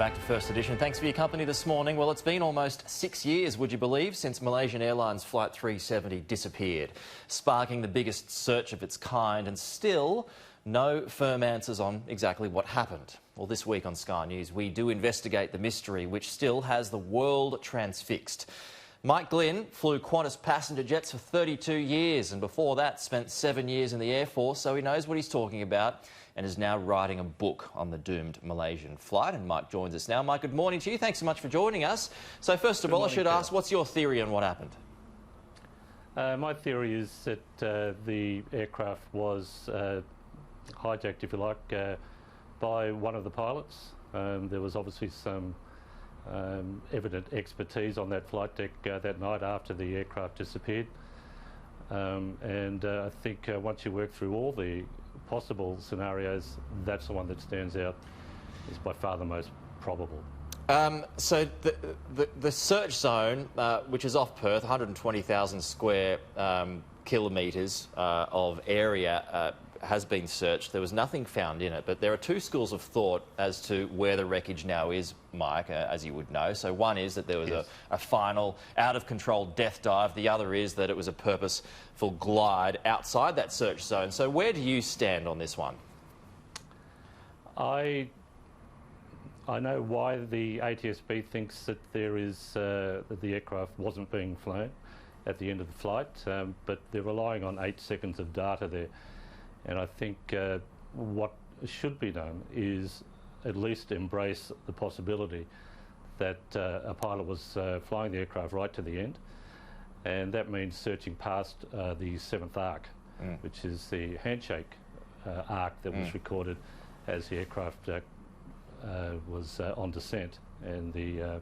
back to First Edition. Thanks for your company this morning. Well, it's been almost 6 years, would you believe, since Malaysian Airlines Flight 370 disappeared, sparking the biggest search of its kind, and still no firm answers on exactly what happened. Well, this week on Sky News, we do investigate the mystery which still has the world transfixed. Mike Glynn flew Qantas passenger jets for 32 years and before that spent 7 years in the Air Force, so he knows what he's talking about and is now writing a book on the doomed Malaysian flight. And Mike joins us now. Mike, good morning to you. Thanks so much for joining us. So first of all, I should ask, what's your theory on what happened? My theory is that the aircraft was hijacked, if you like, by one of the pilots. There was obviously some evident expertise on that flight deck that night after the aircraft disappeared. I think once you work through all the possible scenarios, that's the one that stands out is by far the most probable. So the search zone, which is off Perth, 120,000 square kilometres of area, has been searched. There was nothing found in it, but there are two schools of thought as to where the wreckage now is, Mike, as you would know. So one is that there was a final, out-of-control death dive. The other is that it was a purposeful glide outside that search zone. So where do you stand on this one? I know why the ATSB thinks that there is that the aircraft wasn't being flown at the end of the flight, but they're relying on 8 seconds of data there. And I think what should be done is at least embrace the possibility that a pilot was flying the aircraft right to the end, and that means searching past the 7th arc, which is the handshake arc that was recorded as the aircraft was on descent, and the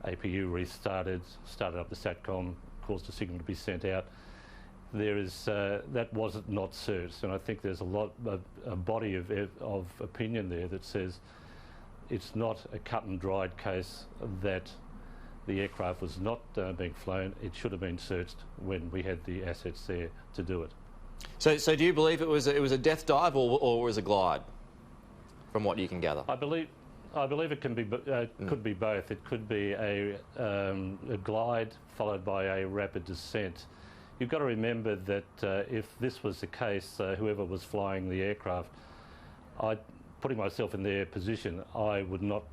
APU restarted, started up the SATCOM, caused a signal to be sent out. There is that was not searched, and I think there's a body of opinion there that says it's not a cut and dried case that the aircraft was not being flown. It should have been searched when we had the assets there to do it. So do you believe it was a death dive or was a glide, from what you can gather? I believe it can be could be both. It could be a glide followed by a rapid descent. You've got to remember that if this was the case, whoever was flying the aircraft, putting myself in their position, I would not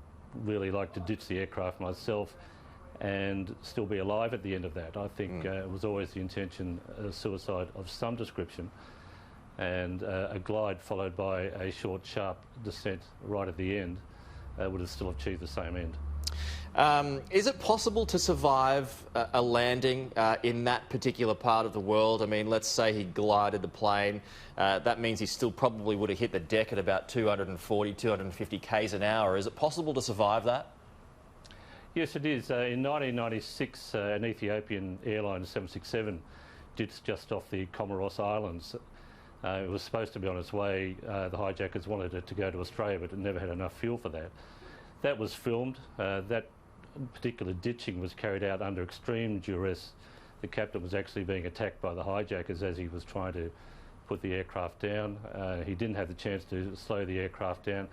really like to ditch the aircraft myself and still be alive at the end of that. I think it was always the intention, suicide of some description, and a glide followed by a short, sharp descent right at the end would have still achieved the same end. Is it possible to survive a landing in that particular part of the world? I mean, let's say he glided the plane. That means he still probably would have hit the deck at about 240, 250 k's an hour. Is it possible to survive that? Yes, it is. In 1996, an Ethiopian airline, 767, ditched just off the Comoros Islands. It was supposed to be on its way. The hijackers wanted it to go to Australia, but it never had enough fuel for that. That was filmed. That particular ditching was carried out under extreme duress. The captain was actually being attacked by the hijackers as he was trying to put the aircraft down. He didn't have the chance to slow the aircraft down,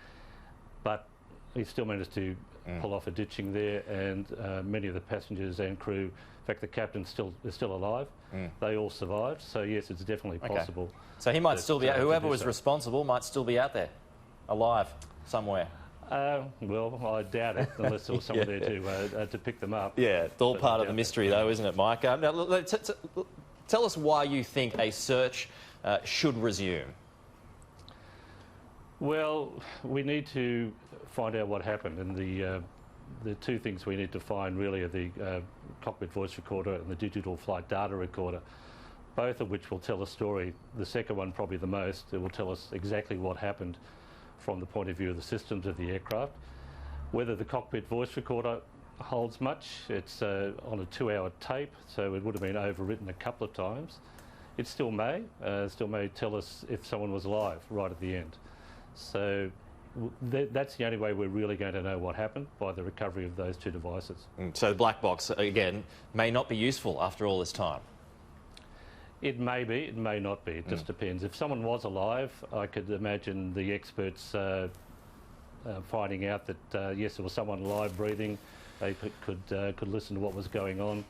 but he still managed to pull off a ditching there, and many of the passengers and crew, in fact the captain is still alive, they all survived. So yes, it's definitely possible. So he might still be, whoever was responsible might still be out there, alive, somewhere. Well, I doubt it, unless there was someone there to pick them up. Yeah, it's all part of the mystery, though, isn't it, Mike? Now, tell us why you think a search should resume. Well, we need to find out what happened, and the two things we need to find really are the cockpit voice recorder and the digital flight data recorder, both of which will tell a story. The second one probably the most. It will tell us exactly what happened from the point of view of the systems of the aircraft. Whether the cockpit voice recorder holds much, it's on a 2-hour tape, so it would have been overwritten a couple of times. It still may tell us if someone was alive right at the end. So that's the only way we're really going to know what happened, by the recovery of those two devices. So the black box, again, may not be useful after all this time. It may be, it may not be, it just depends. If someone was alive, I could imagine the experts finding out that yes, there was someone alive breathing. They could listen to what was going on,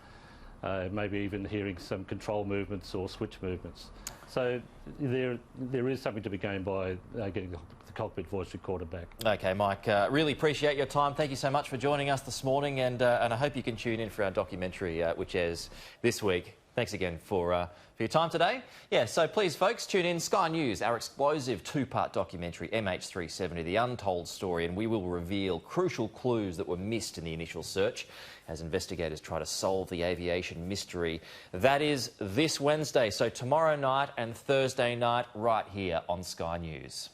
maybe even hearing some control movements or switch movements. So there is something to be gained by getting the cockpit voice recorder back. OK, Mike, really appreciate your time. Thank you so much for joining us this morning, and I hope you can tune in for our documentary, which airs this week. Thanks again for your time today. Yeah, so please, folks, tune in. Sky News, our explosive two-part documentary, MH370, The Untold Story, and we will reveal crucial clues that were missed in the initial search as investigators try to solve the aviation mystery. That is this Wednesday, so tomorrow night and Thursday night, right here on Sky News.